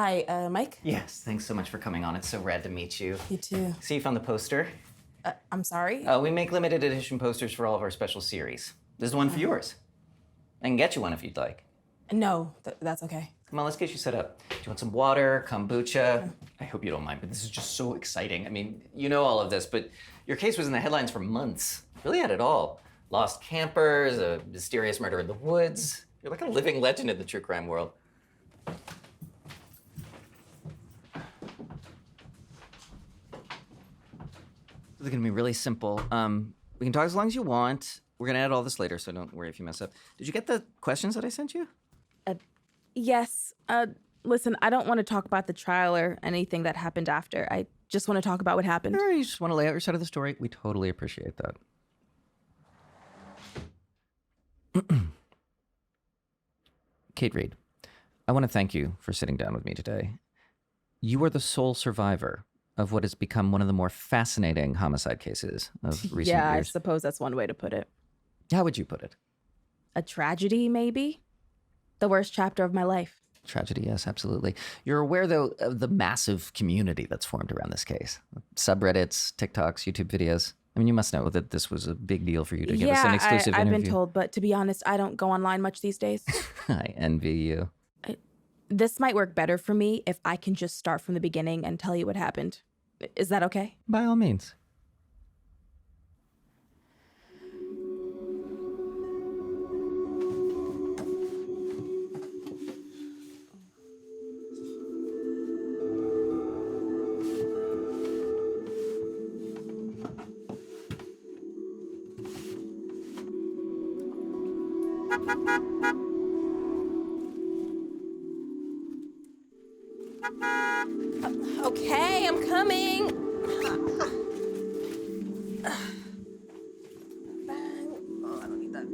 Hi, Mike? Yes, thanks so much for coming on. It's so rad to meet you. You too. See, you found the poster? I'm sorry? We make limited edition posters for all of our special series. This is one for yours. I can get you one if you'd like. No, that's okay. Come on, let's get you set up. Do you want some water, kombucha? I hope you don't mind, but this is just so exciting. I mean, you know all of this, but your case was in the headlines for months. Really had it all. Lost campers, a mysterious murder in the woods. You're like a living legend in the true crime world. This is gonna be really simple. We can talk as long as you want. We're gonna edit all this later, so don't worry if you mess up. Did you get the questions that I sent you? Yes. Listen, I don't want to talk about the trial or anything that happened after. I just want to talk about what happened. Or you just want to lay out your side of the story? We totally appreciate that. Kate Reed, I want to thank you for sitting down with me today. You are the sole survivor of what has become one of the more fascinating homicide cases of recent years. Yeah, I suppose that's one way to put it. How would you put it? A tragedy, maybe? The worst chapter of my life. Tragedy, yes, absolutely. You're aware, though, of the massive community that's formed around this case. Subreddits, TikToks, YouTube videos. I mean, you must know that this was a big deal for you to give us an exclusive interview. I've been told, but to be honest, I don't go online much these days. I envy you. This might work better for me if I can just start from the beginning and tell you what happened. Is that okay? By all means. Okay, I'm coming. Oh, I don't need that.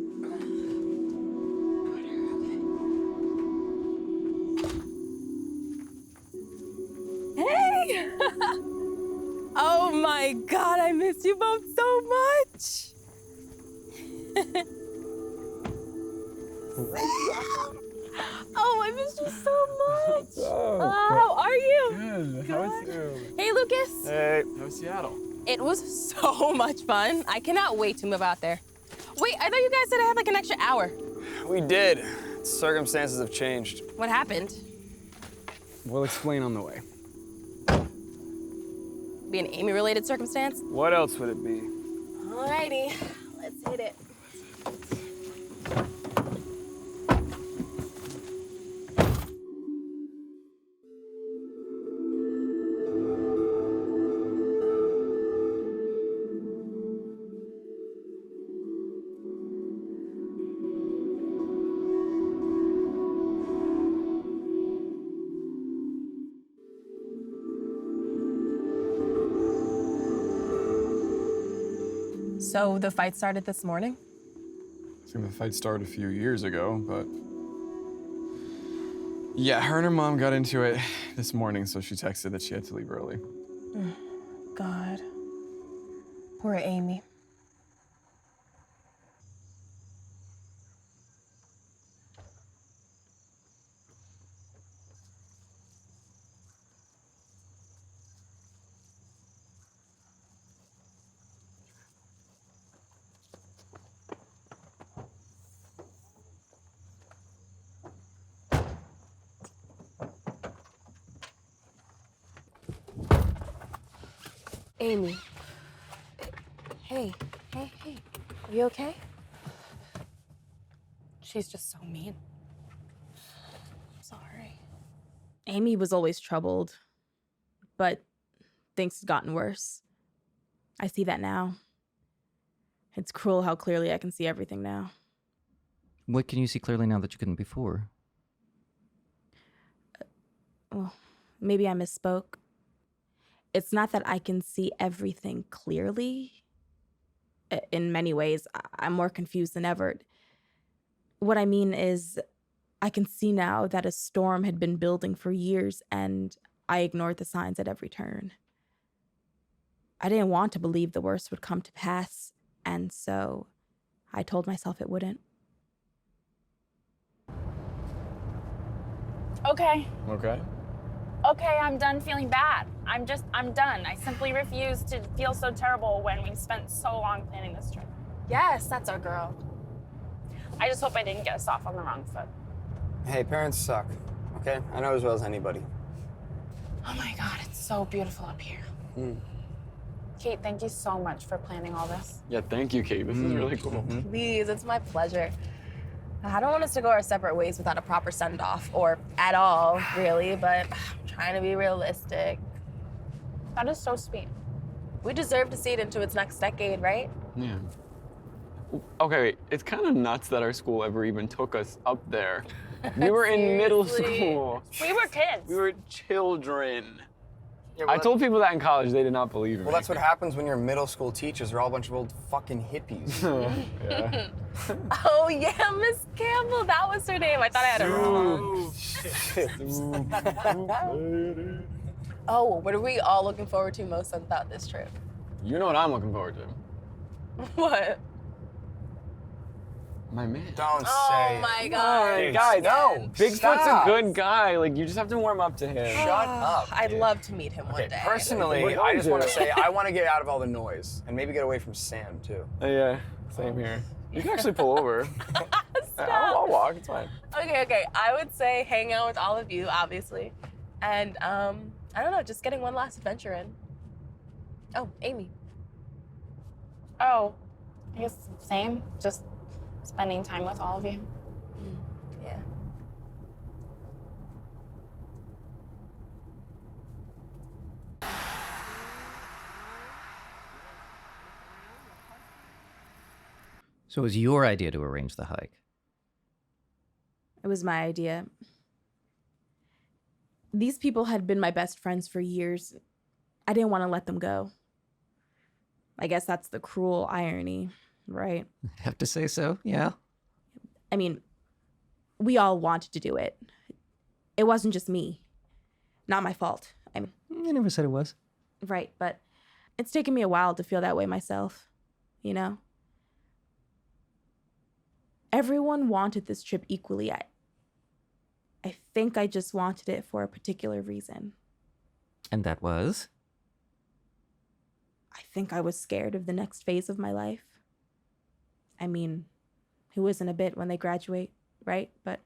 Hey! Oh my God, I miss you both so much. Oh, I missed you so much. How are you? Good. How was you? Hey, Lucas. Hey, how was Seattle? It was so much fun. I cannot wait to move out there. Wait, I thought you guys said I had like an extra hour. We did. Circumstances have changed. What happened? We'll explain on the way. Be an Amy-related circumstance? What else would it be? Alrighty, let's hit it. So the fight started this morning? I think the fight started a few years ago, but... Yeah, her and her mom got into it this morning, so she texted that she had to leave early. God. Poor Amy. Amy. Hey. Are you okay? She's just so mean. Sorry. Amy was always troubled, but things had gotten worse. I see that now. It's cruel how clearly I can see everything now. What can you see clearly now that you couldn't before? Well, maybe I misspoke. It's not that I can see everything clearly. In many ways, I'm more confused than ever. What I mean is, I can see now that a storm had been building for years, and I ignored the signs at every turn. I didn't want to believe the worst would come to pass, and so I told myself it wouldn't. Okay. Okay. Okay, I'm done feeling bad. I'm done. I simply refuse to feel so terrible when we've spent so long planning this trip. Yes, that's our girl. I just hope I didn't get us off on the wrong foot. Hey, parents suck, okay? I know as well as anybody. Oh my God, it's so beautiful up here. Kate, thank you so much for planning all this. Yeah, thank you, Kate. This is really cool. Please, it's my pleasure. I don't want us to go our separate ways without a proper send-off, or at all, really, but I'm trying to be realistic. That is so sweet. We deserve to see it into its next decade, right? Yeah. Okay, wait. It's kind of nuts that our school ever even took us up there. We were in middle Seriously? school. We were kids. We were children. Yeah, I told people that in college. They did not believe me. Well, that's what happens when your middle school teachers are all a bunch of old fucking hippies. Yeah. Oh, yeah, Miss Campbell, that was her name. I thought I had it wrong. Oh, what are we all looking forward to most about this trip? You know what I'm looking forward to? What? My man. Don't say Oh it. my God. Dude, guys, no. Bigfoot's Stop. a good guy. Like, you just have to warm up to him. Shut up. I'd dude. love to meet him one Okay, day. personally, We're I going just want to to. say I want to get out of all the noise and maybe get away from Sam too. Yeah, same here. You can actually pull over. I'll walk. It's fine. Okay. I would say hang out with all of you, obviously. And, I don't know, just getting one last adventure in. Oh, Amy. Oh, I guess same. Just spending time with all of you. Yeah. So it was your idea to arrange the hike. It was my idea. These people had been my best friends for years. I didn't want to let them go. I guess that's the cruel irony, right? Have to say so, yeah. I mean, we all wanted to do it. It wasn't just me. Not my fault. I mean, I never said it was. right, but it's taken me a while to feel that way myself, you know? Everyone wanted this trip equally. I think I just wanted it for a particular reason. And that was? I think I was scared of the next phase of my life. I mean, who isn't a bit when they graduate, right? But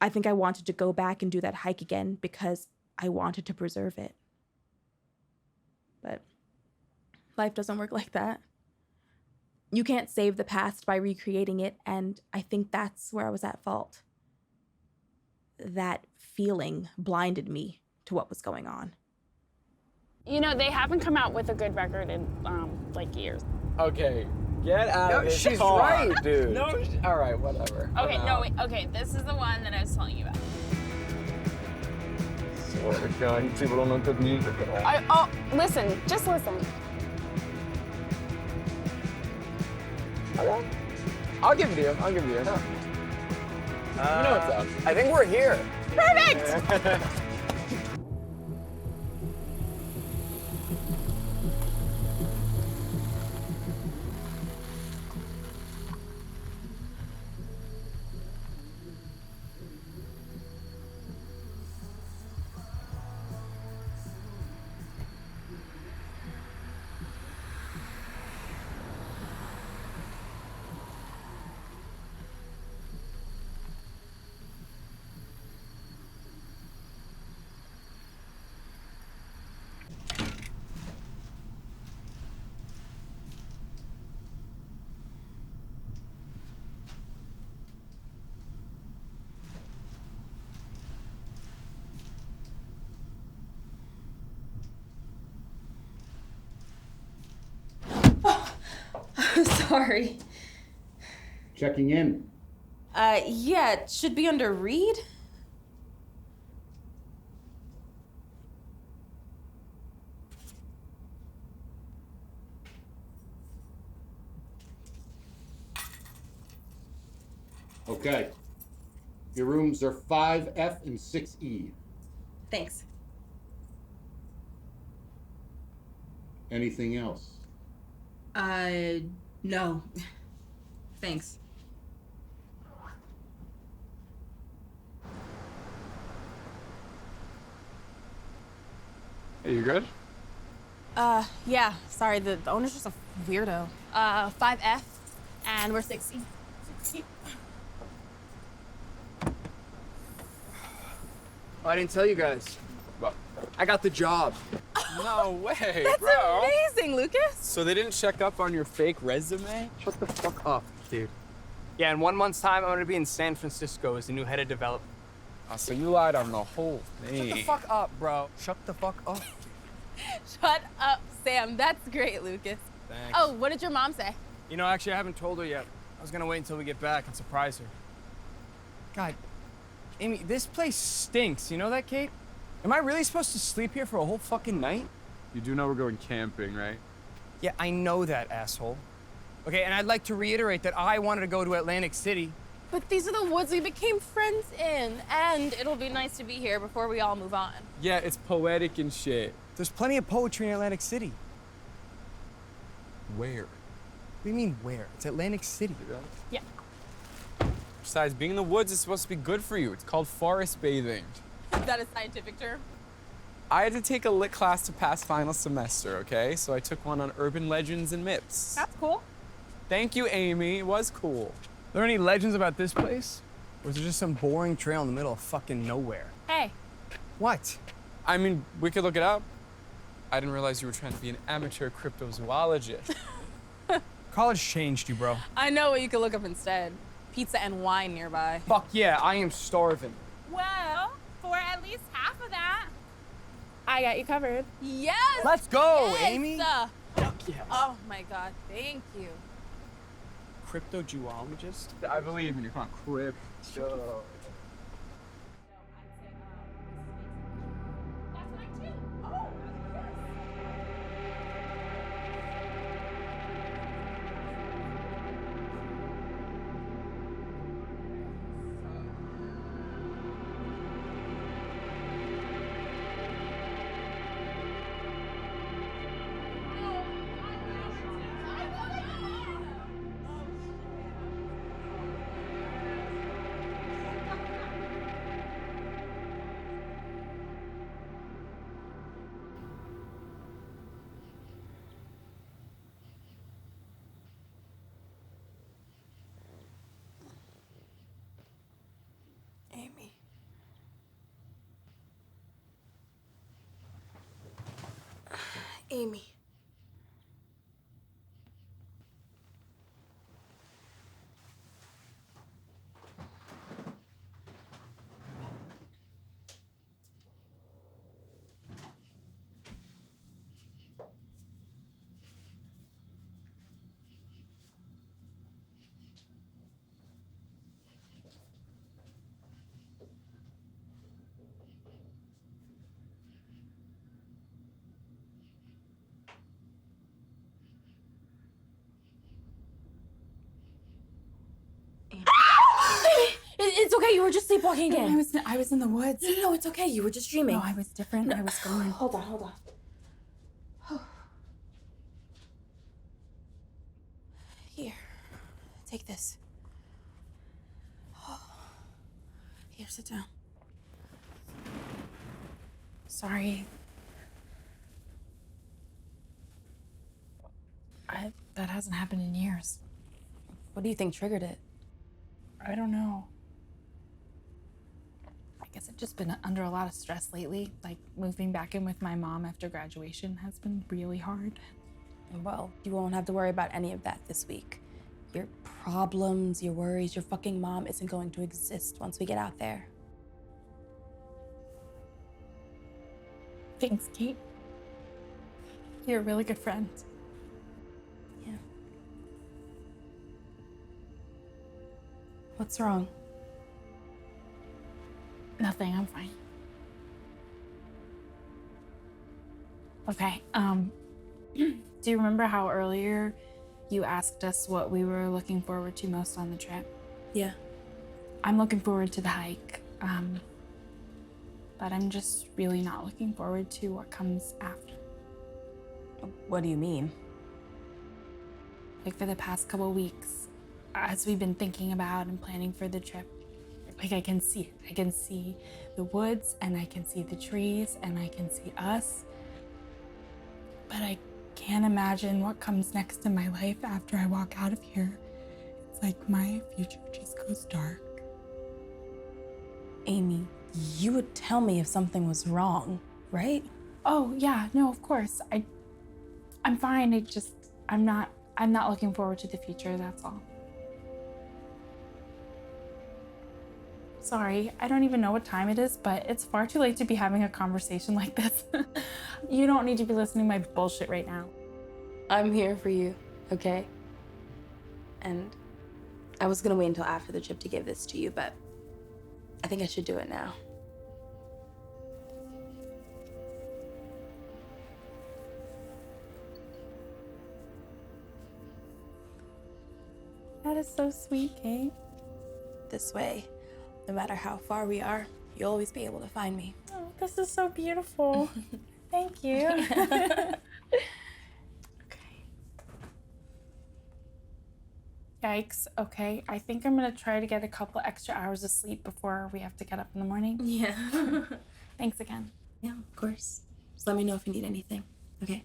I think I wanted to go back and do that hike again because I wanted to preserve it. But life doesn't work like that. You can't save the past by recreating it, and I think that's where I was at fault. That feeling blinded me to what was going on. You know, they haven't come out with a good record in, like, years. Okay, get out No, of this she's car. right, dude. No, all right, whatever. Okay, no, wait, okay, this is the one that I was telling you about. Swear to God, people don't know good music at all. Listen, just listen. Okay. I'll give it to you. I'll give it to you. You know what's up. I think we're here. Perfect! Sorry. Checking in. Yeah, it should be under read. Okay. Your rooms are 5F and 6E. Thanks. Anything else? No. Thanks. Hey, you good? Yeah, sorry, the owner's just a weirdo. 5F, and we're 60. Oh, I didn't tell you guys. What? I got the job. No way, That's bro. amazing, Lucas. So they didn't check up on your fake resume? Shut the fuck up, dude. Yeah, in 1 month's time, I'm gonna be in San Francisco as the new head of development. Oh, so you lied on the whole thing. Shut the fuck up, bro. Shut the fuck up. Shut up, Sam. That's great, Lucas. Thanks. Oh, what did your mom say? You know, actually, I haven't told her yet. I was gonna wait until we get back and surprise her. God, Amy, this place stinks. You know that, Kate? Am I really supposed to sleep here for a whole fucking night? You do know we're going camping, right? Yeah, I know that, asshole. Okay, and I'd like to reiterate that I wanted to go to Atlantic City. But these are the woods we became friends in, and it'll be nice to be here before we all move on. Yeah, it's poetic and shit. There's plenty of poetry in Atlantic City. Where? What do you mean, where? It's Atlantic City. Yeah. Besides, being in the woods is supposed to be good for you. It's called forest bathing. Is that a scientific term? I had to take a lit class to pass final semester, okay? So I took one on urban legends and myths. That's cool. Thank you, Amy. It was cool. Are there any legends about this place? Or is it just some boring trail in the middle of fucking nowhere? Hey, What? I mean, we could look it up. I didn't realize you were trying to be an amateur cryptozoologist. College changed you, bro. I know what you could look up instead. Pizza and wine nearby. Fuck yeah, I am starving. Well, for at least half of that, I got you covered. Yes! Let's go, yes! Amy. Fuck yes. Oh my god, thank you. Cryptozoologist? I believe in you. Come on, crypto. Amy. Amy. It's okay. You were just sleepwalking again. I was in the woods. No, it's okay. You were just dreaming. No, I was different. I was going. Hold on. Here, take this. Here, sit down. Sorry. That hasn't happened in years. What do you think triggered it? I don't know. I guess I've just been under a lot of stress lately. Like moving back in with my mom after graduation has been really hard. Well, you won't have to worry about any of that this week. Your problems, your worries, your fucking mom isn't going to exist once we get out there. Thanks, Kate. You're a really good friend. Yeah. What's wrong? Nothing, I'm fine. Okay, do you remember how earlier you asked us what we were looking forward to most on the trip? Yeah. I'm looking forward to the hike, but I'm just really not looking forward to what comes after. What do you mean? Like for the past couple weeks, as we've been thinking about and planning for the trip, like I can see it. I can see the woods and I can see the trees and I can see us. but I can't imagine what comes next in my life after I walk out of here. It's like my future just goes dark. Amy, you would tell me if something was wrong, right? Oh yeah, no, of course. I'm fine. I'm not looking forward to the future, that's all. Sorry, I don't even know what time it is, but it's far too late to be having a conversation like this. You don't need to be listening to my bullshit right now. I'm here for you, okay? And I was gonna wait until after the trip to give this to you, but I think I should do it now. That is so sweet, Kate. This way, no matter how far we are, you'll always be able to find me. Oh, this is so beautiful. Thank you. Okay. Yikes. Okay, I think I'm gonna try to get a couple extra hours of sleep before we have to get up in the morning. Yeah. Thanks again. Yeah, of course. Just let me know if you need anything, okay?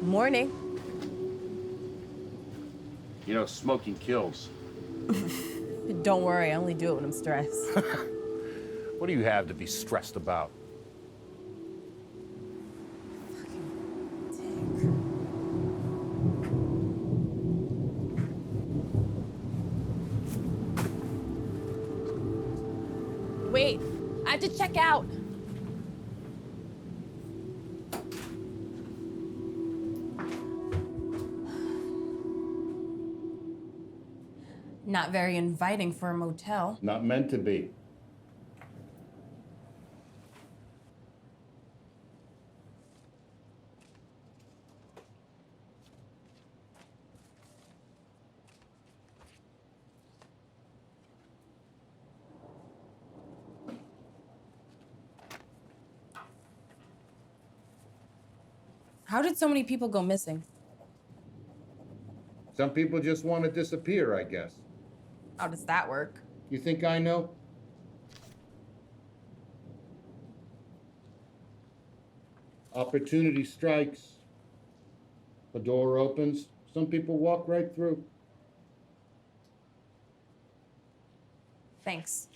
Morning. You know, smoking kills. Don't worry, I only do it when I'm stressed. What do you have to be stressed about? Wait, I have to check out. Not very inviting for a motel. Not meant to be. How did so many people go missing? Some people just want to disappear, I guess. How does that work? You think I know? Opportunity strikes. A door opens. Some people walk right through. Thanks.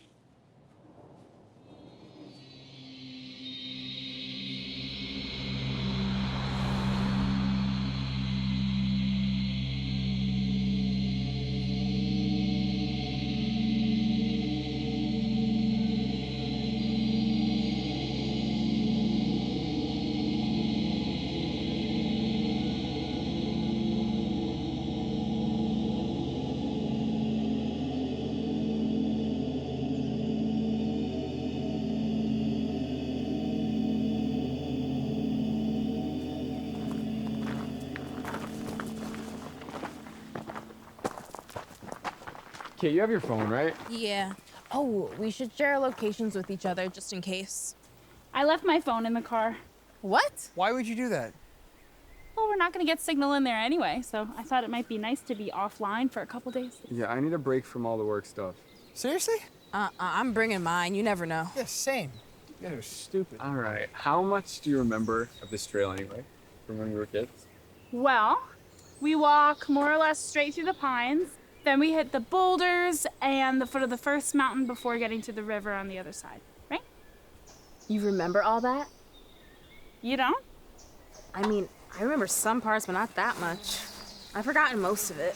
Kate, you have your phone, right? Yeah. Oh, we should share locations with each other just in case. I left my phone in the car. What? Why would you do that? Well, we're not gonna get signal in there anyway, so I thought it might be nice to be offline for a couple days. Yeah, I need a break from all the work stuff. Seriously? I'm bringing mine. You never know. Yeah, same. You guys are stupid. All right, how much do you remember of this trail anyway, from when we were kids? Well, we walk more or less straight through the pines, then we hit the boulders and the foot of the first mountain before getting to the river on the other side, right? You remember all that? You don't? I mean, I remember some parts, but not that much. I've forgotten most of it.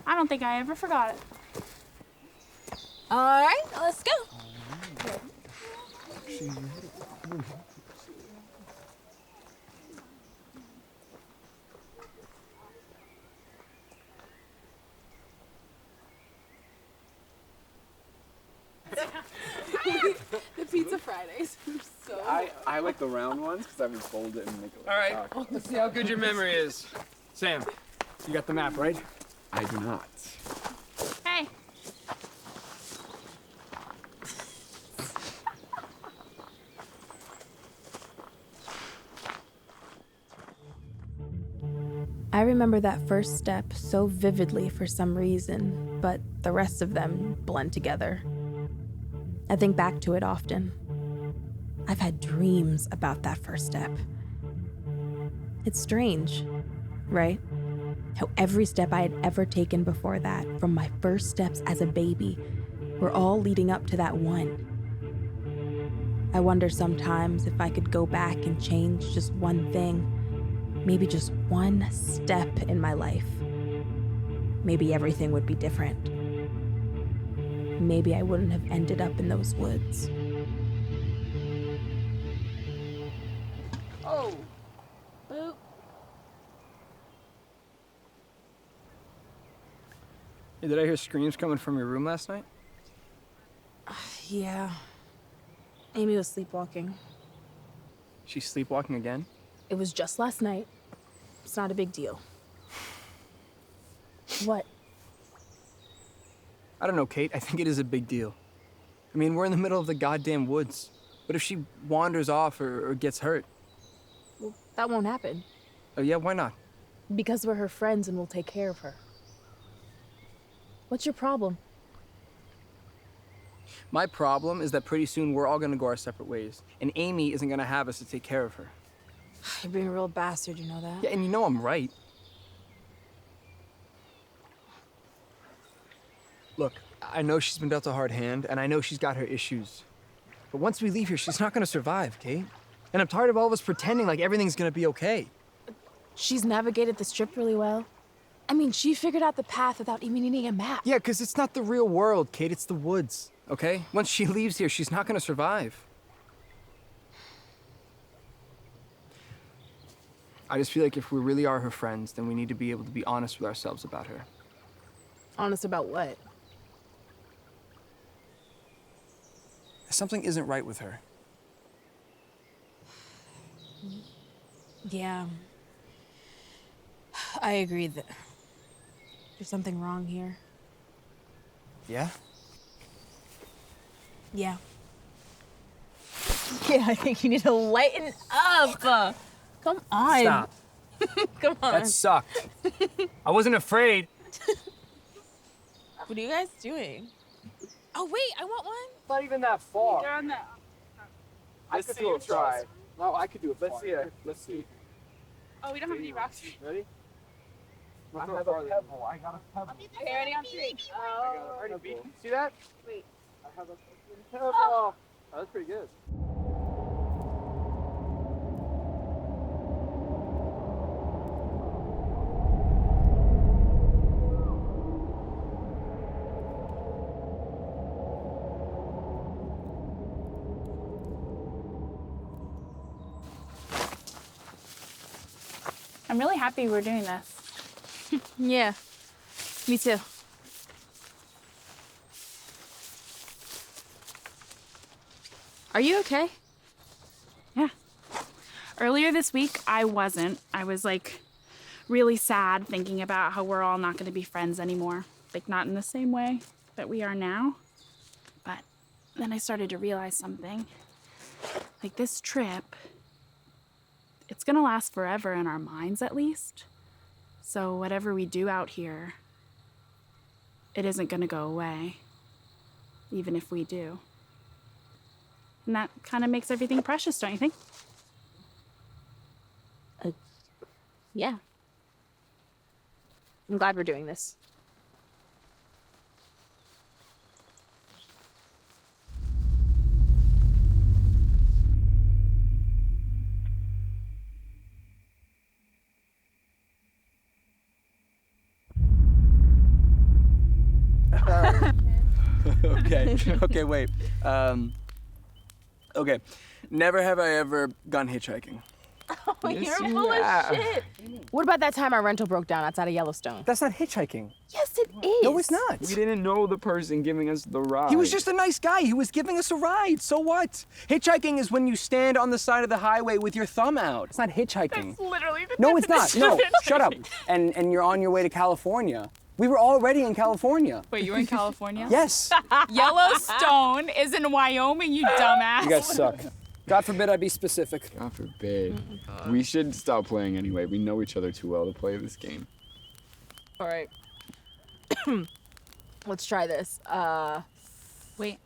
I don't think I ever forgot it. All right, let's go. The Pizza Fridays. So I like the round ones because I would fold it and make it All right, let's see how good your memory is. Sam, you got the map, right? I do not. Hey, I remember that first step so vividly for some reason, but the rest of them blend together. I think back to it often. I've had dreams about that first step. It's strange, right? How every step I had ever taken before that, from my first steps as a baby, were all leading up to that one. I wonder sometimes if I could go back and change just one thing, maybe just one step in my life. Maybe everything would be different. Maybe I wouldn't have ended up in those woods. Oh. Boop. Hey, did I hear screams coming from your room last night? Yeah. Amy was sleepwalking. She's sleepwalking again? It was just last night. It's not a big deal. What? I don't know, Kate. I think it is a big deal. I mean, we're in the middle of the goddamn woods. What if she wanders off or gets hurt? Well, that won't happen. Oh, yeah? Why not? Because we're her friends and we'll take care of her. What's your problem? My problem is that pretty soon we're all gonna go our separate ways, and Amy isn't gonna have us to take care of her. You're being a real bastard, you know that? Yeah, and you know I'm right. Look, I know she's been dealt a hard hand, and I know she's got her issues. But once we leave here, she's not gonna survive, Kate. And I'm tired of all of us pretending like everything's gonna be okay. She's navigated this trip really well. I mean, she figured out the path without even needing a map. Yeah, because it's not the real world, Kate. It's the woods, okay? Once she leaves here, she's not gonna survive. I just feel like if we really are her friends, then we need to be able to be honest with ourselves about her. Honest about what? Something isn't right with her. Yeah. I agree that there's something wrong here. Yeah? Yeah. Yeah, I think you need to lighten up. Come on. Stop. Come on. That sucked. I wasn't afraid. What are you guys doing? Oh, wait, I want one. Not even that far. you're on the. I could do a try. No, I could do it. Let's see it. Let's see. Oh, we don't have any rocks. Ready? I have a pebble. I got a pebble. Okay, ready on three. I got a pebble. See that? Wait. I have a pebble. Oh, that's pretty good. I'm really happy we're doing this. Yeah, me too. Are you okay? Yeah. Earlier this week, I wasn't. I was like really sad thinking about how we're all not going to be friends anymore. Like, not in the same way that we are now. But then I started to realize something. Like, this trip, it's going to last forever in our minds, at least. So whatever we do out here, it isn't going to go away, even if we do. And that kind of makes everything precious, don't you think? Yeah. I'm glad we're doing this. Okay, wait. Okay. Never have I ever gone hitchhiking. You're full of shit. What about that time our rental broke down outside of Yellowstone? That's not hitchhiking. Yes, it is. No, it's not. We didn't know the person giving us the ride. He was just a nice guy. He was giving us a ride. So what? Hitchhiking is when you stand on the side of the highway with your thumb out. It's not hitchhiking. That's literally the No, it's not. definition No, of shut up. hitchhiking. And you're on your way to California. We were already in California. Wait, you were in California? Yes. Yellowstone is in Wyoming, you dumbass. You guys suck. God forbid I be specific. God forbid. We should stop playing anyway. We know each other too well to play this game. All right. Let's try this. Wait.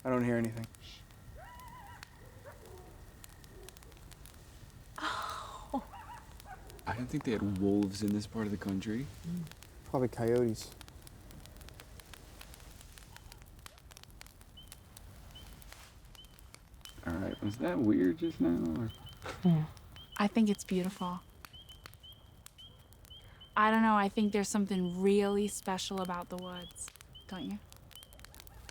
I don't hear anything. I don't think they had wolves in this part of the country. Probably coyotes. All right, was that weird just now? Or? I think it's beautiful. I don't know, I think there's something really special about the woods, don't you?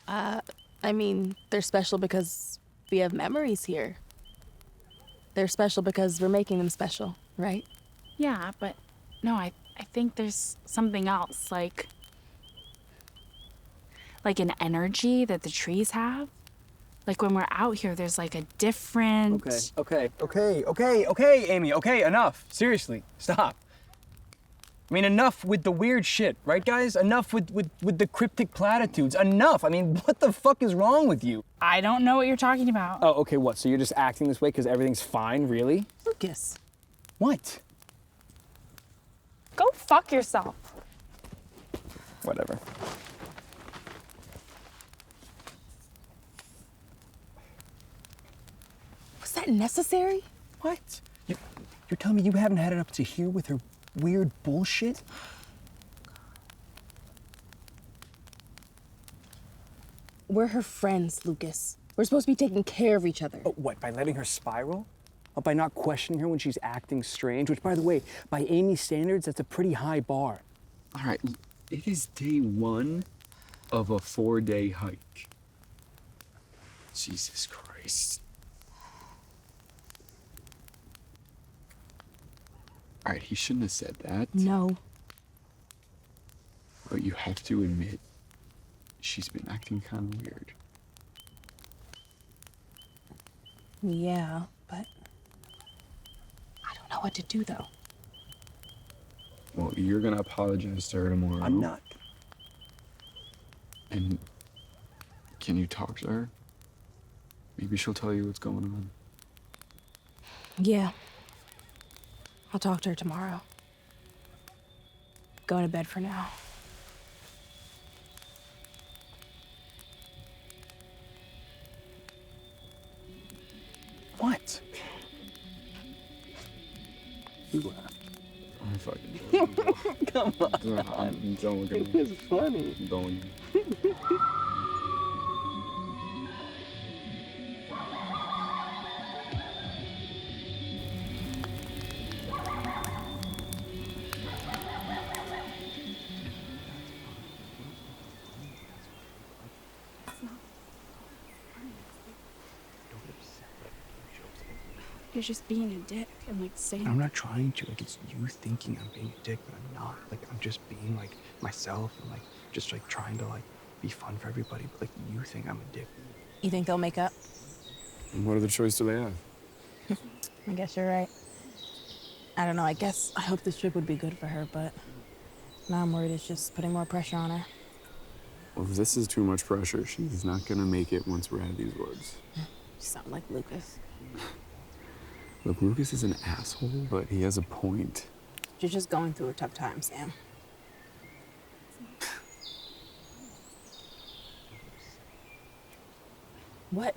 I mean, they're special because we have memories here. They're special because we're making them special, right? Yeah, but no, I think there's something else, like an energy that the trees have. Like when we're out here, there's like a different... Okay, Amy, okay, enough. Seriously, stop. I mean, enough with the weird shit, right, guys? Enough with the cryptic platitudes. Enough. I mean, what the fuck is wrong with you? I don't know what you're talking about. Oh, okay, what? So you're just acting this way because everything's fine, really? Lucas. What? Go fuck yourself. Whatever. Was that necessary? What? You're telling me you haven't had it up to here with her weird bullshit? We're her friends, Lucas. We're supposed to be taking care of each other. Oh, what, by letting her spiral? Or by not questioning her when she's acting strange? Which, by the way, by Amy's standards, that's a pretty high bar. All right, it is day 1 of a 4-day hike. Jesus Christ. All right, he shouldn't have said that. No. But you have to admit, she's been acting kind of weird. Yeah, but I don't know what to do, though. Well, you're gonna apologize to her tomorrow. I'm not. And can you talk to her? Maybe she'll tell you what's going on. Yeah. I'll talk to her tomorrow. Going to bed for now. What? You laugh. I'm fucking Come on. Don't look at me. It's funny. Don't. You're just being a dick and like saying... I'm not trying to. Like, it's you thinking I'm being a dick, but I'm not. Like, I'm just being, like, myself and, like, just, like, trying to, like, be fun for everybody. But, like, you think I'm a dick. You think they'll make up? What other choice do they have? I guess you're right. I don't know, I guess I hope this trip would be good for her, but now I'm worried it's just putting more pressure on her. Well, if this is too much pressure, she's not gonna make it once we're out of these woods. You sound like Lucas. Look, Lucas is an asshole, but he has a point. You're just going through a tough time, Sam. What?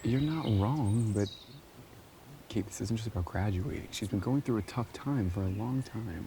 You're not wrong, but Kate, this isn't just about graduating. She's been going through a tough time for a long time.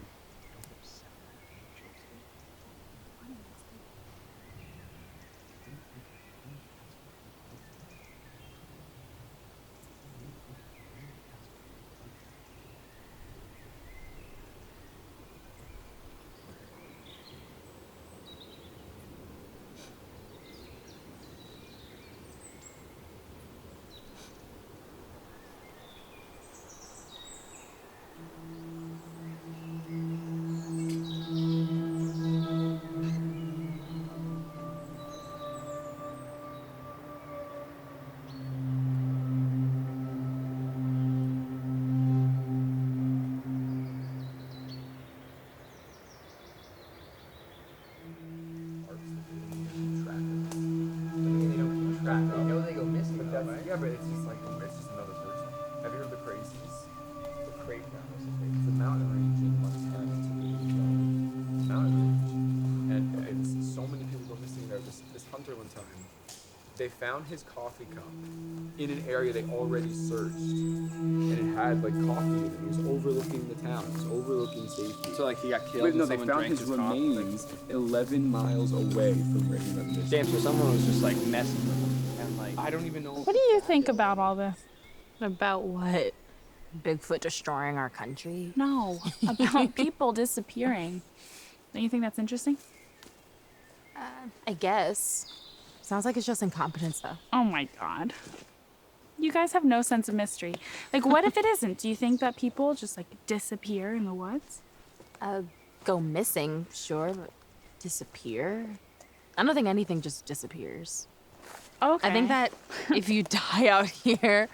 Yeah, but it's just like, it's just another person. Have you heard of the crazies? The Crate Mountains. It's a mountain range in Montana. It's a mountain range. And it's so many people go missing there. This hunter one time, they found his coffee cup in an area they already searched. And it had like coffee in it. It was overlooking the town. It was overlooking safety. So like he got killed. Wait, no, and they someone found drank his coffee? remains 11 miles away from where he went missing. Damn, so someone was just like messing with him. And like, I don't even know. What do you think about all this? About what? Bigfoot destroying our country? No, about people disappearing. Don't you think that's interesting? I guess. Sounds like it's just incompetence, though. Oh my God. You guys have no sense of mystery. Like, what if it isn't? Do you think that people just like disappear in the woods? Go missing, sure, but disappear? I don't think anything just disappears. Okay. I think that if you die out here,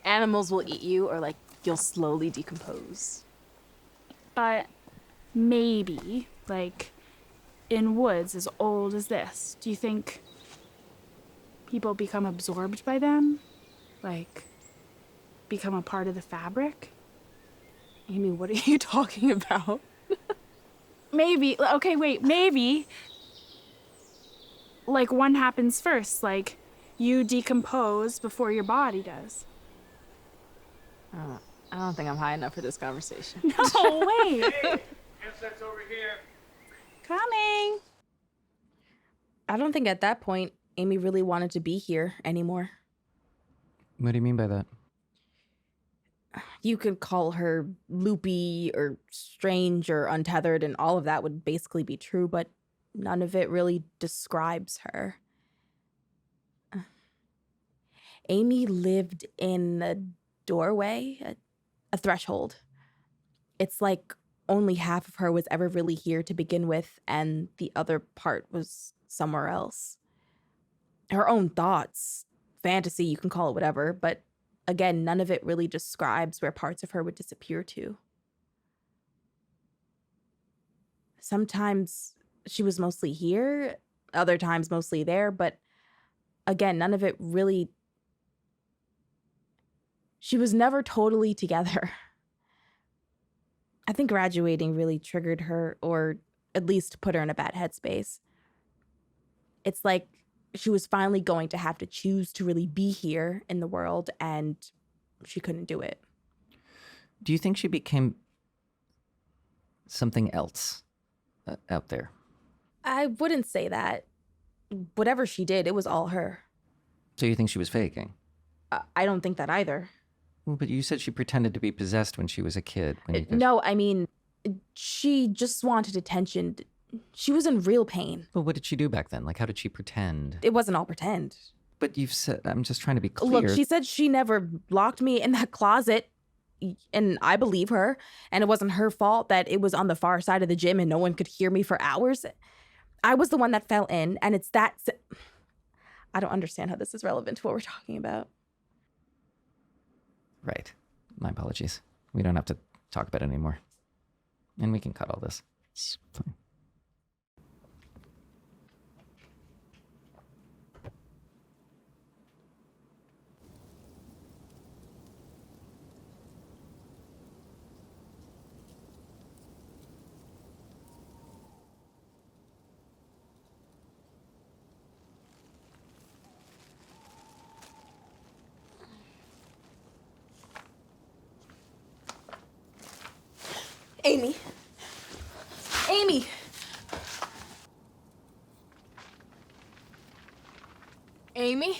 animals will eat you or like you'll slowly decompose. But maybe, like, in woods as old as this, do you think people become absorbed by them? Like, become a part of the fabric? Amy, what are you talking about? Maybe, okay, wait, maybe, like, one happens first, like, you decompose before your body does. I don't think I'm high enough for this conversation. No, wait. Insects over here. Coming. I don't think at that point Amy really wanted to be here anymore. What do you mean by that? You could call her loopy or strange or untethered, and all of that would basically be true, but none of it really describes her. Amy lived in a doorway, a threshold. It's like only half of her was ever really here to begin with, and the other part was somewhere else. Her own thoughts, fantasy, you can call it whatever, but again, none of it really describes where parts of her would disappear to. Sometimes she was mostly here, other times mostly there, but again, none of it really... She was never totally together. I think graduating really triggered her, or at least put her in a bad headspace. It's like she was finally going to have to choose to really be here in the world, and she couldn't do it. Do you think she became something else out there? I wouldn't say that. Whatever she did, it was all her. So you think she was faking? I don't think that either. Well, but you said she pretended to be possessed when she was a kid. When you guys... No, I mean, she just wanted attention. She was in real pain. Well, what did she do back then? Like, how did she pretend? It wasn't all pretend. But you've said, I'm just trying to be clear. Look, she said she never locked me in that closet, and I believe her. And it wasn't her fault that it was on the far side of the gym and no one could hear me for hours. I was the one that fell in, and it's that... I don't understand how this is relevant to what we're talking about. Right. My apologies. We don't have to talk about it anymore. And we can cut all this. It's fine. Amy. Amy. Amy?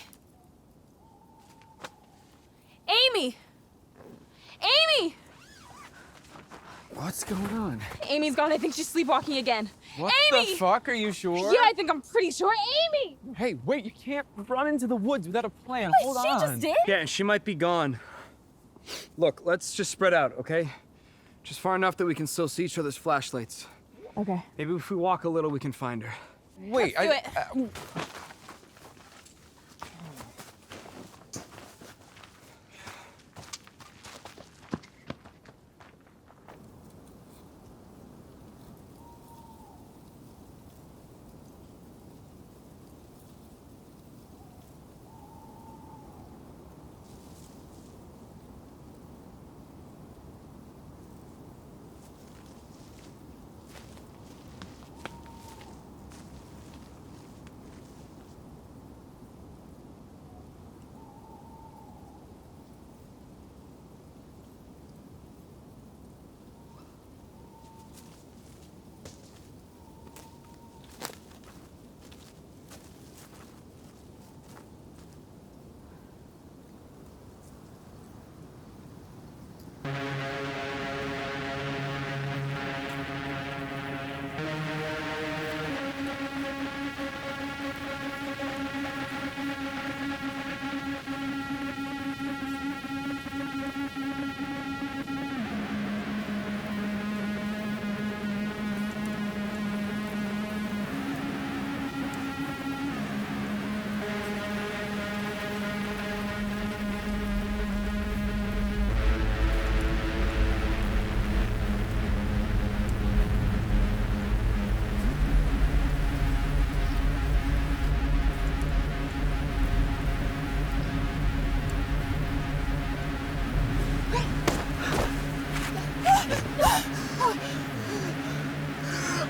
Amy! Amy! What's going on? Amy's gone. I think she's sleepwalking again. What Amy! the fuck? Are you sure? Yeah, I think I'm pretty sure. Amy! Hey, wait, you can't run into the woods without a plan. Hold She on. just did? Yeah, and she might be gone. Look, let's just spread out, okay? Just far enough that we can still see each other's flashlights. Okay. Maybe if we walk a little, we can find her. Wait, Do it.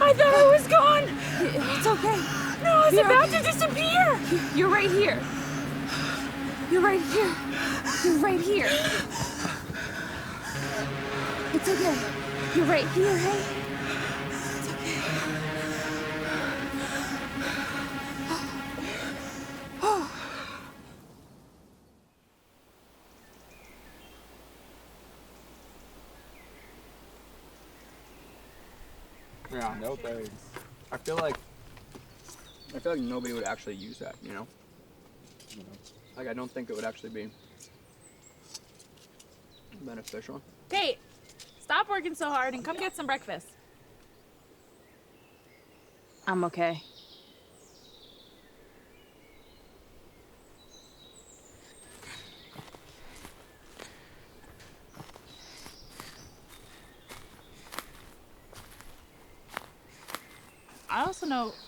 I thought I was gone. It's okay. No, I was about to disappear. You're right here. You're right here. You're right here. It's okay. You're right here, hey? It's okay. Yeah, no thanks. I feel like nobody would actually use that, you know? Like, I don't think it would actually be beneficial. Kate, stop working so hard and come get some breakfast. I'm okay.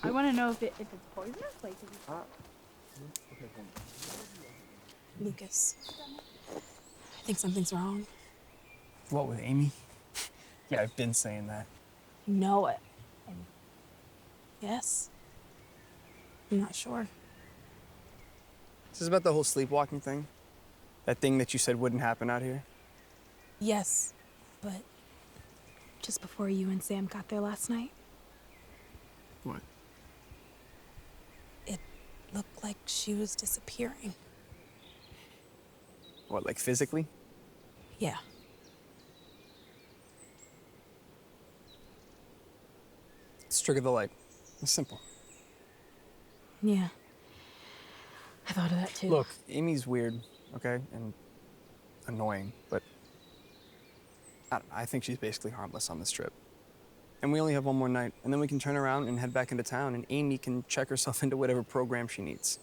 I want to know if it's poisonous. Like, is it... Lucas. I think something's wrong. What, with Amy? Yeah, I've been saying that. You know it. Yes. I'm not sure. Is this about the whole sleepwalking thing? That thing that you said wouldn't happen out here? Yes, but just before you and Sam got there last night, What? it looked like she was disappearing. What, like physically? Yeah. Let's trigger the light. It's simple. Yeah. I thought of that too. Look, Amy's weird, okay? And annoying, but I think she's basically harmless on this trip. And we only have one more night, and then we can turn around and head back into town, and Amy can check herself into whatever program she needs.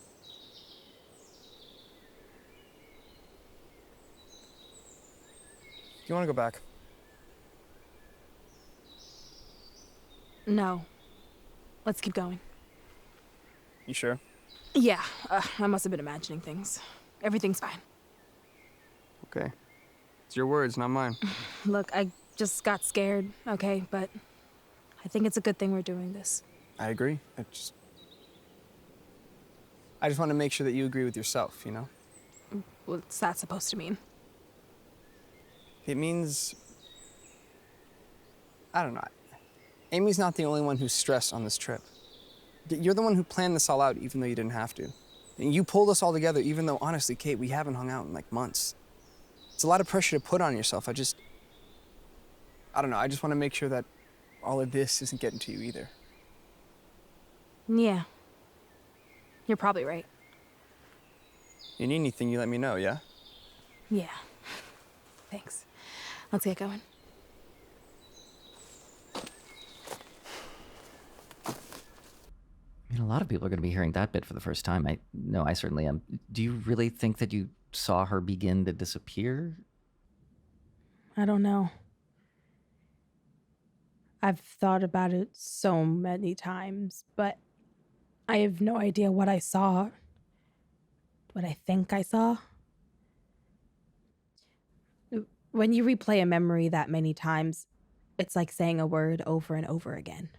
you want to go back? No. Let's keep going. You sure? Yeah, I must have been imagining things. Everything's fine. Okay. It's your words, not mine. Look, I just got scared, okay? But I think it's a good thing we're doing this. I agree. I just want to make sure that you agree with yourself, you know? What's that supposed to mean? It means, I don't know. Amy's not the only one who's stressed on this trip. You're the one who planned this all out even though you didn't have to. And you pulled us all together even though, honestly, Kate, we haven't hung out in like months. It's a lot of pressure to put on yourself. I don't know. I just want to make sure that all of this isn't getting to you either. Yeah. You're probably right. You need anything, you let me know, yeah? Yeah. Thanks. Let's get going. I mean, a lot of people are going to be hearing that bit for the first time. I know I certainly am. Do you really think that you saw her begin to disappear? I don't know. I've thought about it so many times, but I have no idea what I saw. What I think I saw. When you replay a memory that many times, it's like saying a word over and over again.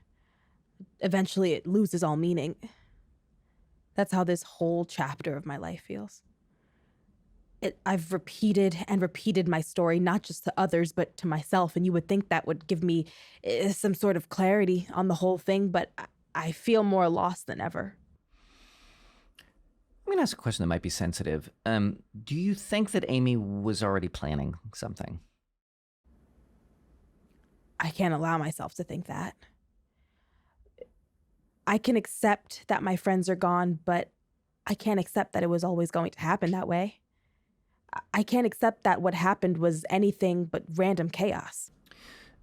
Eventually, it loses all meaning. That's how this whole chapter of my life feels. I've repeated and repeated my story, not just to others, but to myself, and you would think that would give me some sort of clarity on the whole thing, but I feel more lost than ever. I'm going to ask a question that might be sensitive. Do you think that Amy was already planning something? I can't allow myself to think that. I can accept that my friends are gone, but I can't accept that it was always going to happen that way. I can't accept that what happened was anything but random chaos.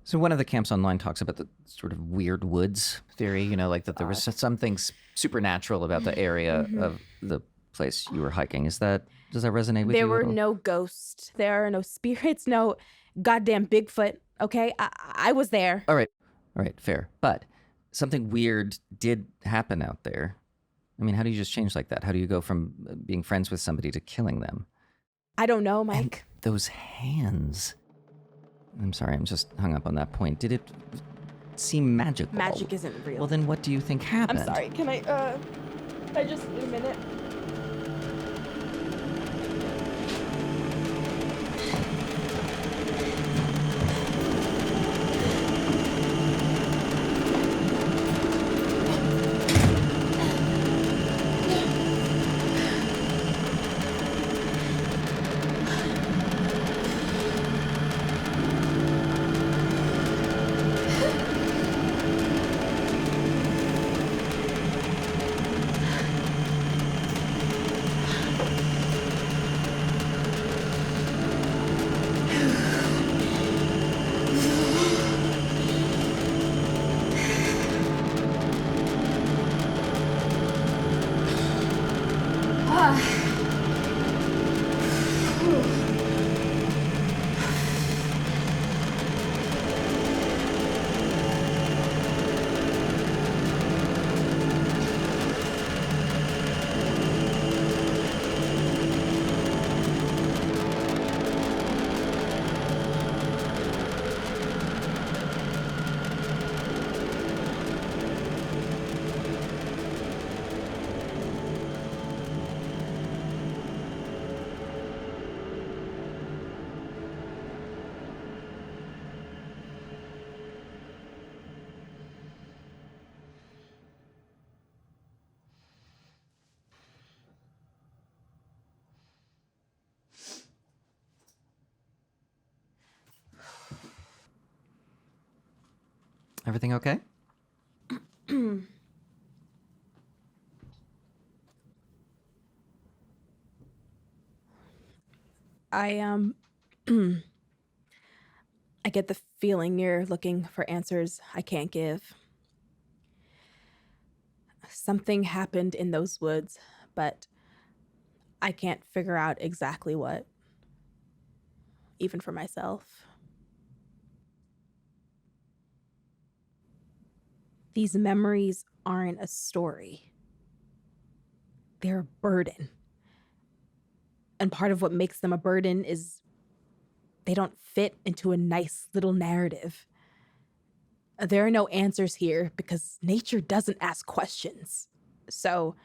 So one of the camps online talks about the sort of weird woods theory, you know, like that there was something supernatural about the area of the place you were hiking. Does that resonate with you? There were at all? no ghosts. There are no spirits, no goddamn Bigfoot, okay? I was there. All right, fair. But something weird did happen out there. I mean, how do you just change like that? How do you go from being friends with somebody to killing them? I don't know, Mike. And those hands. I'm sorry, I'm just hung up on that point. Did it seem magical? Magic isn't real. Well, then what do you think happened? I'm sorry, can I just need a minute? Everything okay? I I get the feeling you're looking for answers I can't give. Something happened in those woods, but I can't figure out exactly what, even for myself. These memories aren't a story. They're a burden. And part of what makes them a burden is they don't fit into a nice little narrative. There are no answers here because nature doesn't ask questions. So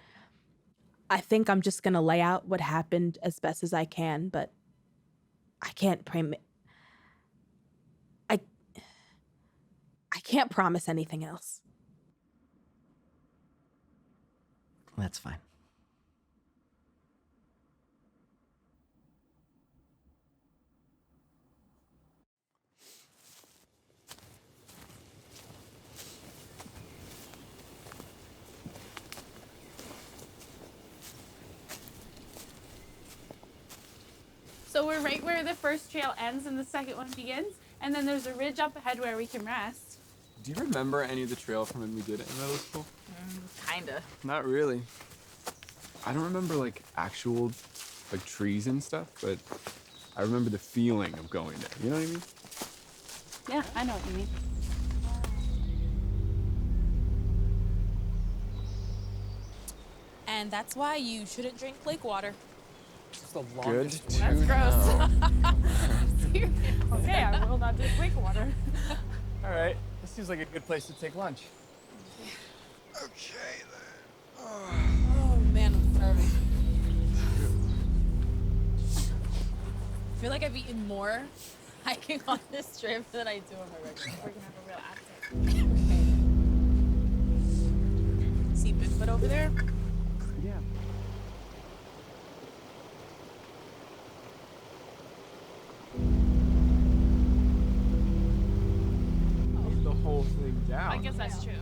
I think I'm just gonna lay out what happened as best as I can, but I can't I I can't promise anything else. That's fine. So we're right where the first trail ends and the second one begins, and then there's a ridge up ahead where we can rest. Do you remember any of the trail from when we did it in middle school? Kinda. Not really. I don't remember like actual like trees and stuff, but I remember the feeling of going there. You know what I mean? Yeah, I know what you mean. And that's why you shouldn't drink lake water. It's the Good longest to That's know. gross. Okay, I will not drink lake water. All right, this seems like a good place to take lunch. Okay, then. Oh man, I'm starving. I feel like I've eaten more hiking on this trip than I do on my regular. We're gonna have a real active. See Bigfoot over there? Yeah. The whole thing down. I guess that's true.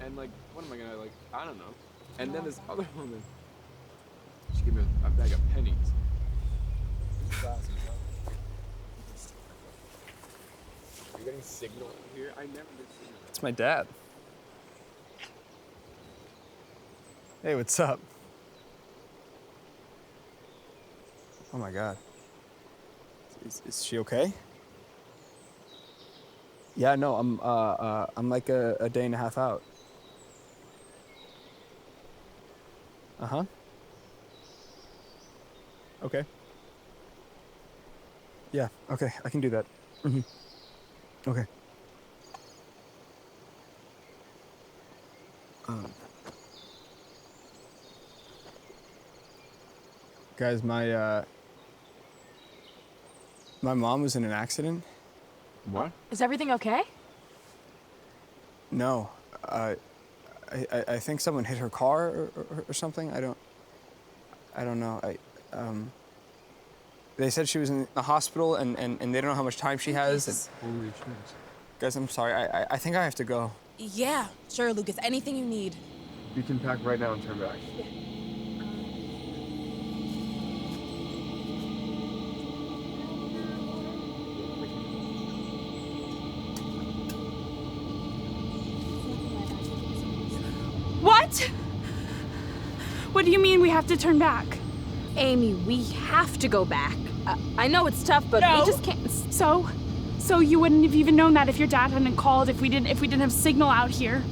And like, what am I gonna like? I don't know. And then this other woman, she gave me a bag of pennies. Are you getting signal here? I never get signal. It's my dad. Hey, what's up? Oh my God. Is she okay? Yeah, no, I'm like a day and a half out. Uh-huh. Okay. Yeah, okay, I can do that. Okay. Guys, my mom was in an accident. What? Is everything okay? No, I think someone hit her car or something. I don't know. They said she was in the hospital and they don't know how much time she has. And, Holy shit. guys, I'm sorry. I think I have to go. Yeah, sure, Lucas. Anything you need. You can pack right now and turn back. What? What do you mean we have to turn back? Amy, we have to go back. I know it's tough, but No. we just can't. So you wouldn't have even known that if your dad hadn't called, if we didn't have signal out here.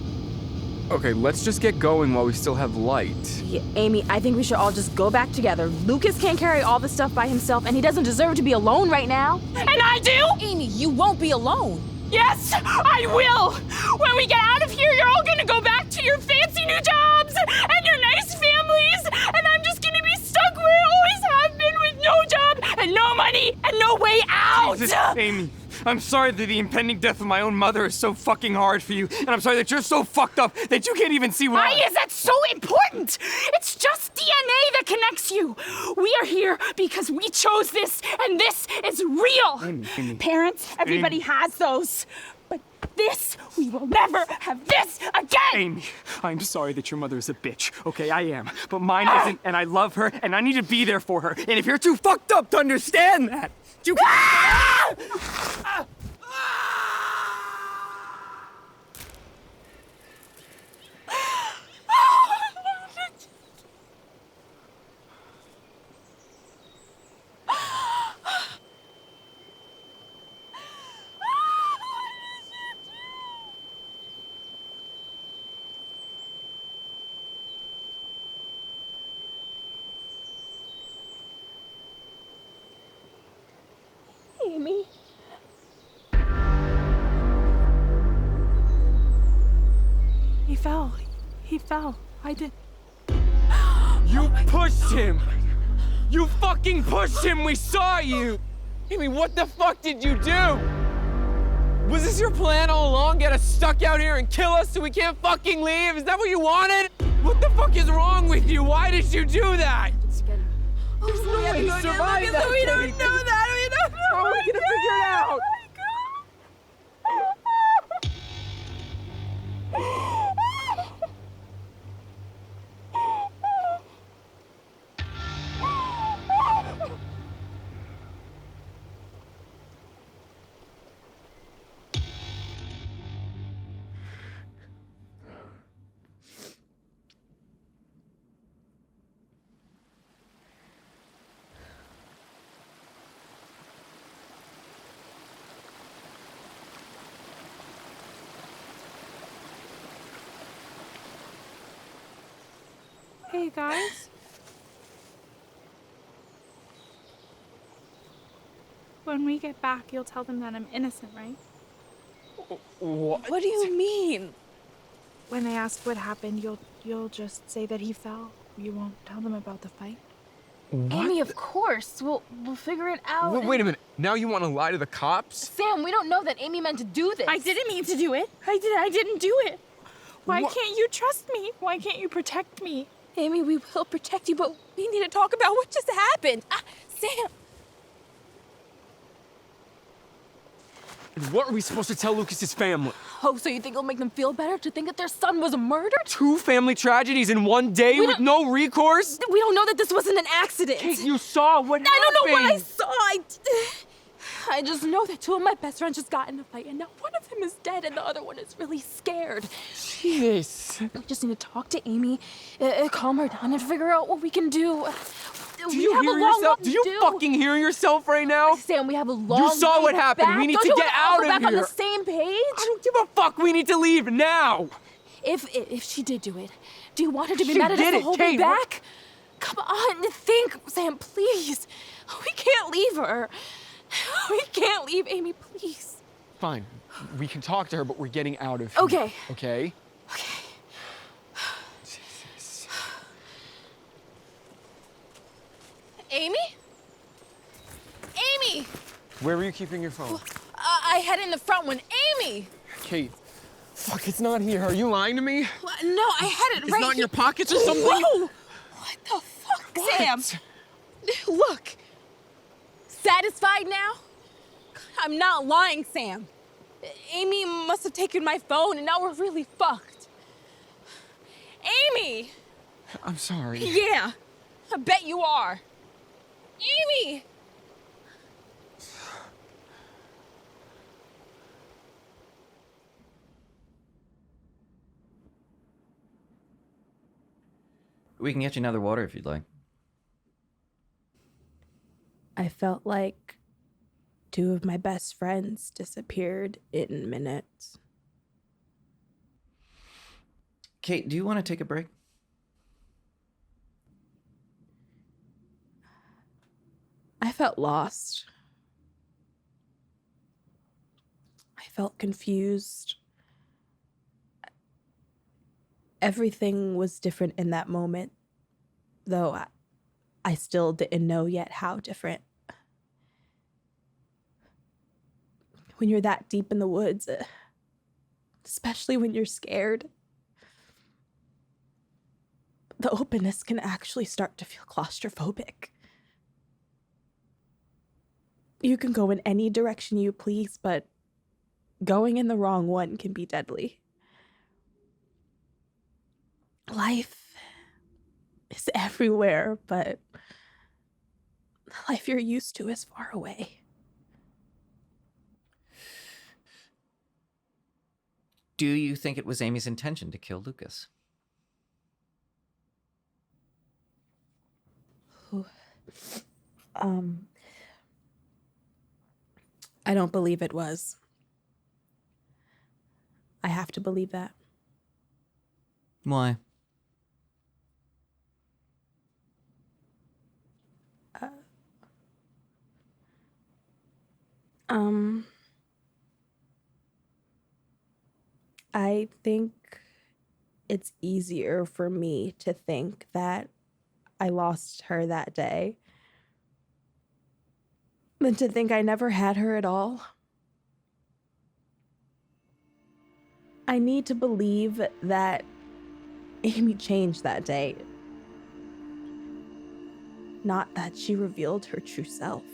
Okay, let's just get going while we still have light. Yeah, Amy, I think we should all just go back together. Lucas can't carry all this stuff by himself, and he doesn't deserve to be alone right now. And I do? Amy, you won't be alone. Yes, I will! When we get out of here, you're all gonna go back to your fancy new jobs and your nice families, and I'm just gonna be stuck where I always have been with no job and no money and no way out! Jesus, Amy, I'm sorry that the impending death of my own mother is so fucking hard for you, and I'm sorry that you're so fucked up that you can't even see what Why is that so important? It's just DNA that connects you. We are here because we chose this, and this is real. Amy. Parents, everybody has those. But this, we will never have this again! Amy, I'm sorry that your mother is a bitch, okay? I am. But mine isn't, and I love her, and I need to be there for her. And if you're too fucked up to understand that, you fell. He fell. I did. You pushed him! You fucking pushed him! We saw you! Amy, what the fuck did you do? Was this your plan all along? Get us stuck out here and kill us so we can't fucking leave? Is that what you wanted? What the fuck is wrong with you? Why did you do that? There's no way to survive that. We don't know that. We don't know. How are we gonna figure it out? Hey, guys. When we get back, you'll tell them that I'm innocent, right? What? What do you mean? When they ask what happened, you'll just say that he fell. You won't tell them about the fight. Amy, of course. We'll figure it out. Wait a minute. Now you want to lie to the cops? Sam, we don't know that Amy meant to do this. I didn't mean to do it. I didn't do it. Why can't you trust me? Why can't you protect me? Amy, we will protect you, but we need to talk about what just happened. Sam. And what are we supposed to tell Lucas's family? Oh, so you think it'll make them feel better to think that their son was murdered? 2 family tragedies in one day with no recourse? We don't know that this wasn't an accident. Kate, you saw what happened. I don't know what I saw. I just know that 2 of my best friends just got in a fight, and now one of them is dead, and the other one is really scared. Jesus. We just need to talk to Amy, calm her down, and figure out what we can do. Do you hear yourself? Do you fucking hear yourself right now? Sam, we have a long You saw what happened. back. We need Don't to you get wanna out go of back here. on the same page? I don't give a fuck. We need to leave now. If she did do it, do you want her to be She mad at us did the it, whole Kate. way back? Come on, think, Sam, please. We can't leave her. We can't leave Amy, please. Fine. We can talk to her, but we're getting out of here. Okay. Okay? Okay. Jesus. Amy? Amy! Where were you keeping your phone? I had it in the front one. Amy! Kate. Fuck, it's not here. Are you lying to me? No, I had it It's right not in here. your pockets or something? Whoa! What the fuck, Sam? Look. Satisfied now? I'm not lying, Sam. Amy must have taken my phone, and now we're really fucked. Amy! I'm sorry. Yeah, I bet you are. Amy! We can get you another water if you'd like. I felt like 2 of my best friends disappeared in minutes. Kate, do you want to take a break? I felt lost. I felt confused. Everything was different in that moment, though I still didn't know yet how different. When you're that deep in the woods, especially when you're scared, the openness can actually start to feel claustrophobic. You can go in any direction you please, but going in the wrong one can be deadly. Life is everywhere, but the life you're used to is far away. Do you think it was Amy's intention to kill Lucas? I don't believe it was. I have to believe that. Why? I think it's easier for me to think that I lost her that day than to think I never had her at all. I need to believe that Amy changed that day, not that she revealed her true self.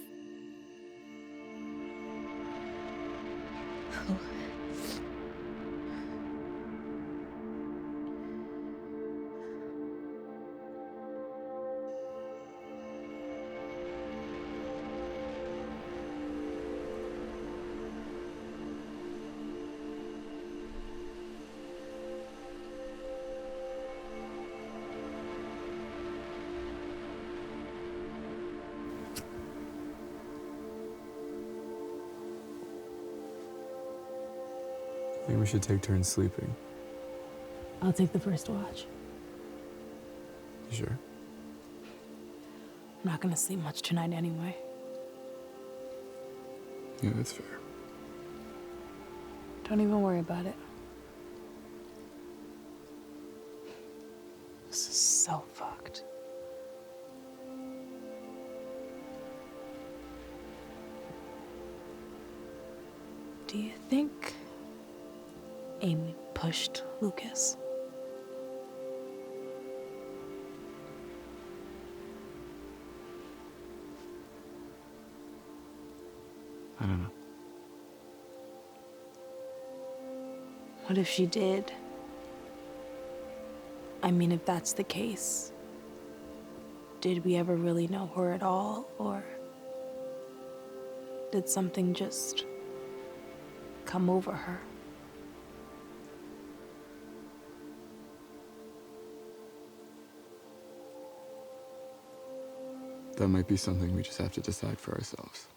I think we should take turns sleeping. I'll take the first watch. You sure? I'm not gonna sleep much tonight anyway. Yeah, that's fair. Don't even worry about it. This is so fucked. Do you think Amy pushed Lucas? I don't know. What if she did? I mean, if that's the case, did we ever really know her at all? Or did something just come over her? That might be something we just have to decide for ourselves.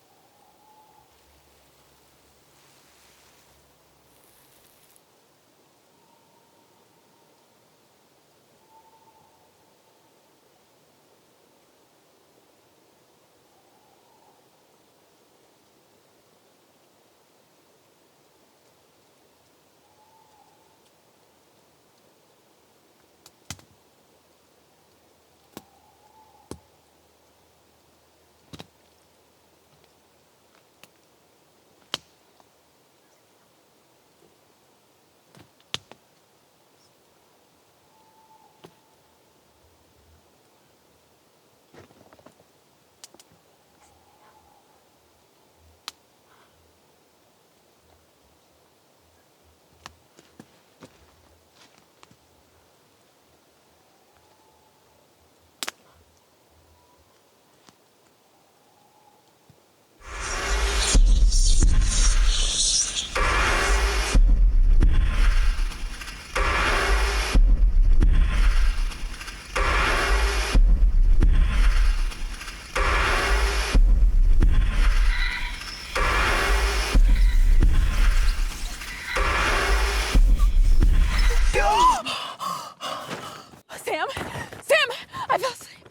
Sam! Sam! I fell asleep.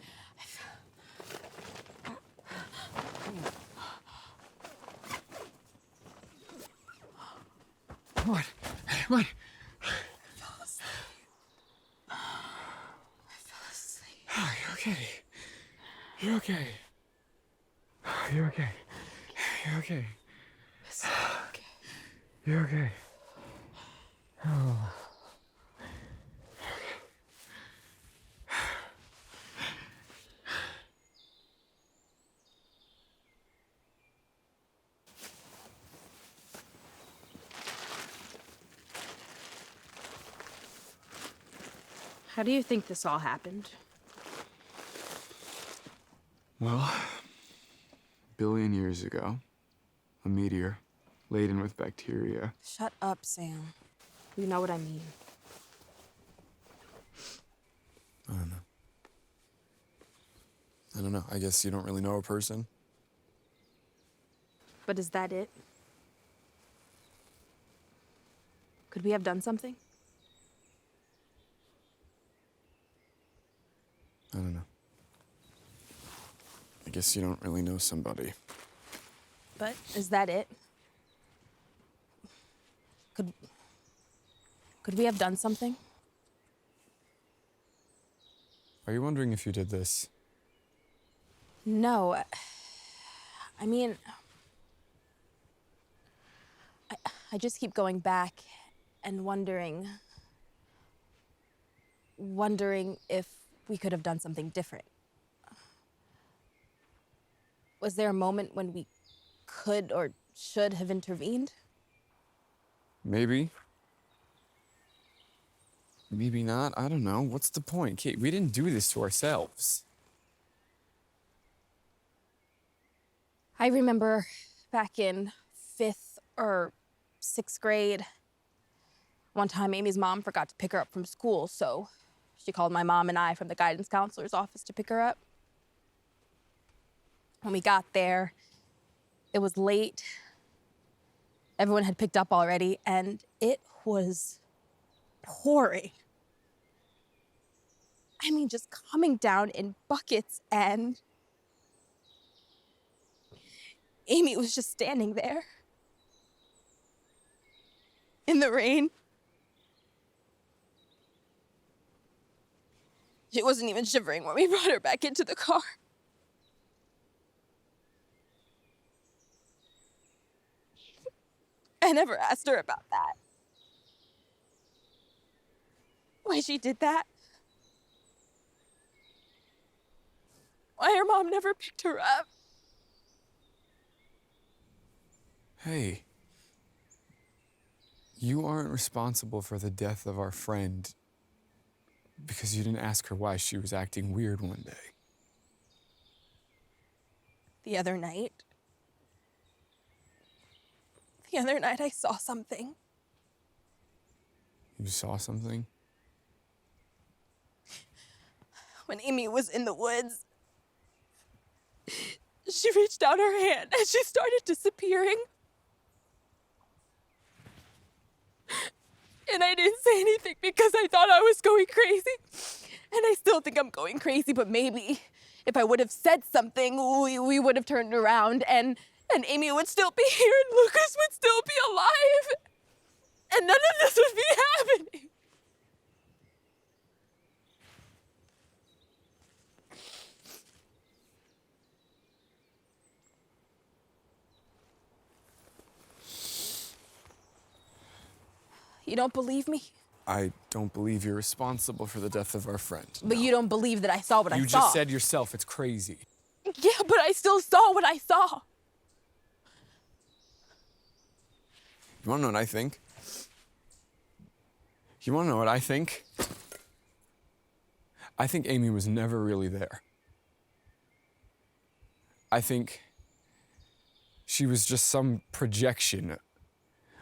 What? What? Oh, you're okay. You're okay. You're okay. You're okay. You're okay. Oh. How do you think this all happened? Well, a billion years ago, a meteor laden with bacteria. Shut up, Sam. You know what I mean. I don't know. I don't know. I guess you don't really know a person. But is that it? Could we have done something? I don't know. I guess you don't really know somebody. But is that it? Could we have done something? Are you wondering if you did this? No. I mean, I just keep going back and wondering if we could have done something different. Was there a moment when we could or should have intervened? Maybe. Maybe not. I don't know. What's the point? Kate, we didn't do this to ourselves. I remember back in 5th or 6th grade, one time Amy's mom forgot to pick her up from school, so she called my mom and I from the guidance counselor's office to pick her up. When we got there, it was late. Everyone had picked up already, and it was pouring. I mean, just coming down in buckets, and Amy was just standing there in the rain. She wasn't even shivering when we brought her back into the car. I never asked her about that. Why she did that. Why her mom never picked her up. Hey. You aren't responsible for the death of our friend because you didn't ask her why she was acting weird one day. The other night I saw something. You saw something? When Amy was in the woods, she reached out her hand and she started disappearing. And I didn't say anything because I thought I was going crazy. And I still think I'm going crazy, but maybe if I would have said something, we would have turned around and Amy would still be here and Lucas would still be alive. And none of this would be happening. You don't believe me? I don't believe you're responsible for the death of our friend. But No. you don't believe that I saw what I saw. You just said yourself it's crazy. Yeah, but I still saw what I saw. You wanna know what I think? You wanna know what I think? I think Amy was never really there. I think she was just some projection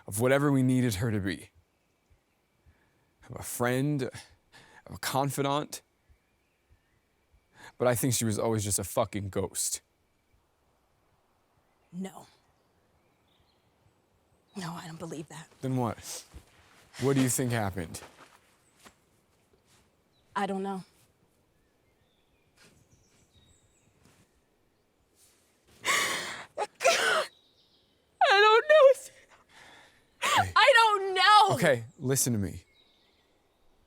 of whatever we needed her to be. Of a friend, of a confidant. But I think she was always just a fucking ghost. No. No, I don't believe that. Then what? What do you think happened? I don't know. I don't know. Hey. I don't know. Okay, listen to me.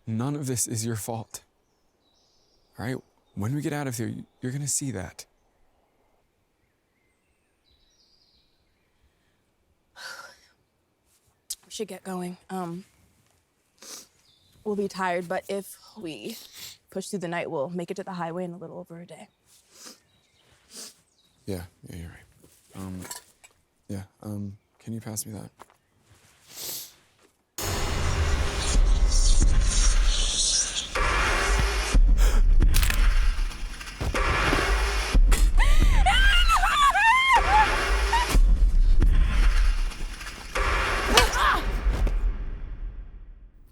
None of this is your fault. All right? When we get out of here, you're gonna see that. We should get going. We'll be tired, but if we push through the night, we'll make it to the highway in a little over a day. Yeah, you're right. Can you pass me that?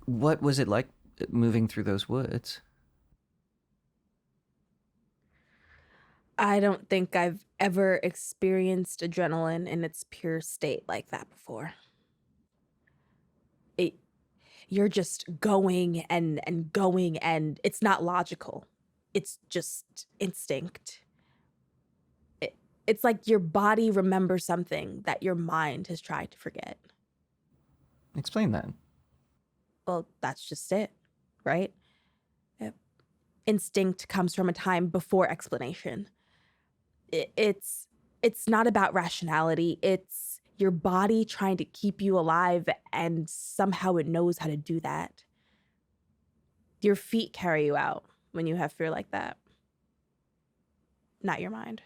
What was it like moving through those woods? I don't think I've ever experienced adrenaline in its pure state like that before. You're just going and going, and it's not logical. It's just instinct. It's like your body remembers something that your mind has tried to forget. Explain that. Well, that's just it, right? instinct comes from a time before explanation. It's not about rationality. It's your body trying to keep you alive, and somehow it knows how to do that. Your feet carry you out when you have fear like that, not your mind.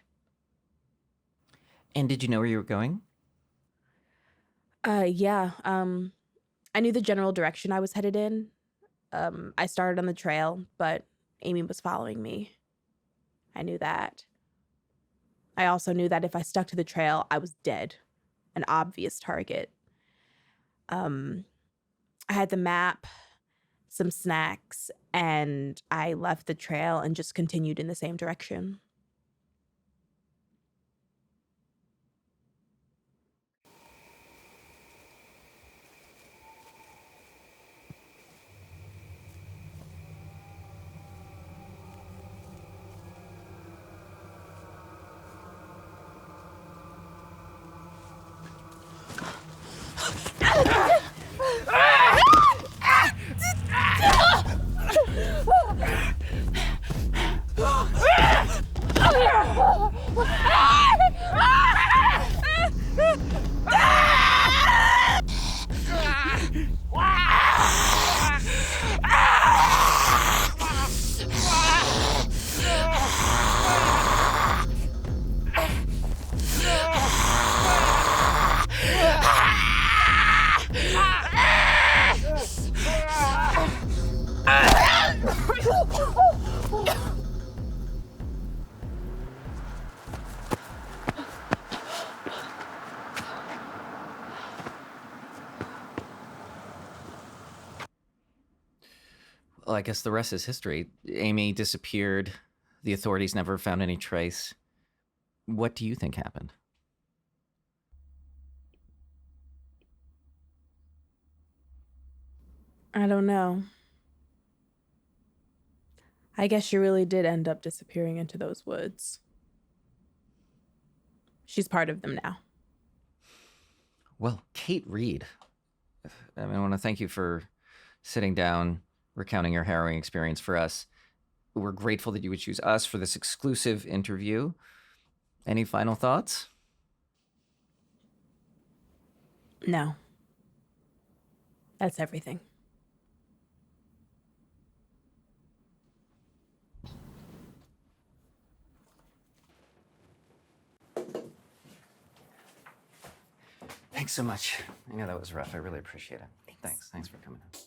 And did you know where you were going? Yeah. I knew the general direction I was headed in. I started on the trail, but Amy was following me. I knew that. I also knew that if I stuck to the trail, I was dead. An obvious target. I had the map, some snacks, and I left the trail and just continued in the same direction. Well, I guess the rest is history. Amy disappeared. The authorities never found any trace. What do you think happened? I don't know. I guess she really did end up disappearing into those woods. She's part of them now. Well, Kate Reed, I want to thank you for sitting down, recounting your harrowing experience for us. We're grateful that you would choose us for this exclusive interview. Any final thoughts? No. That's everything. Thanks so much. I know that was rough. I really appreciate it. Thanks. Thanks for coming in.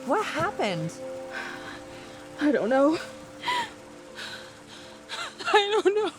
What happened? I don't know. I don't know.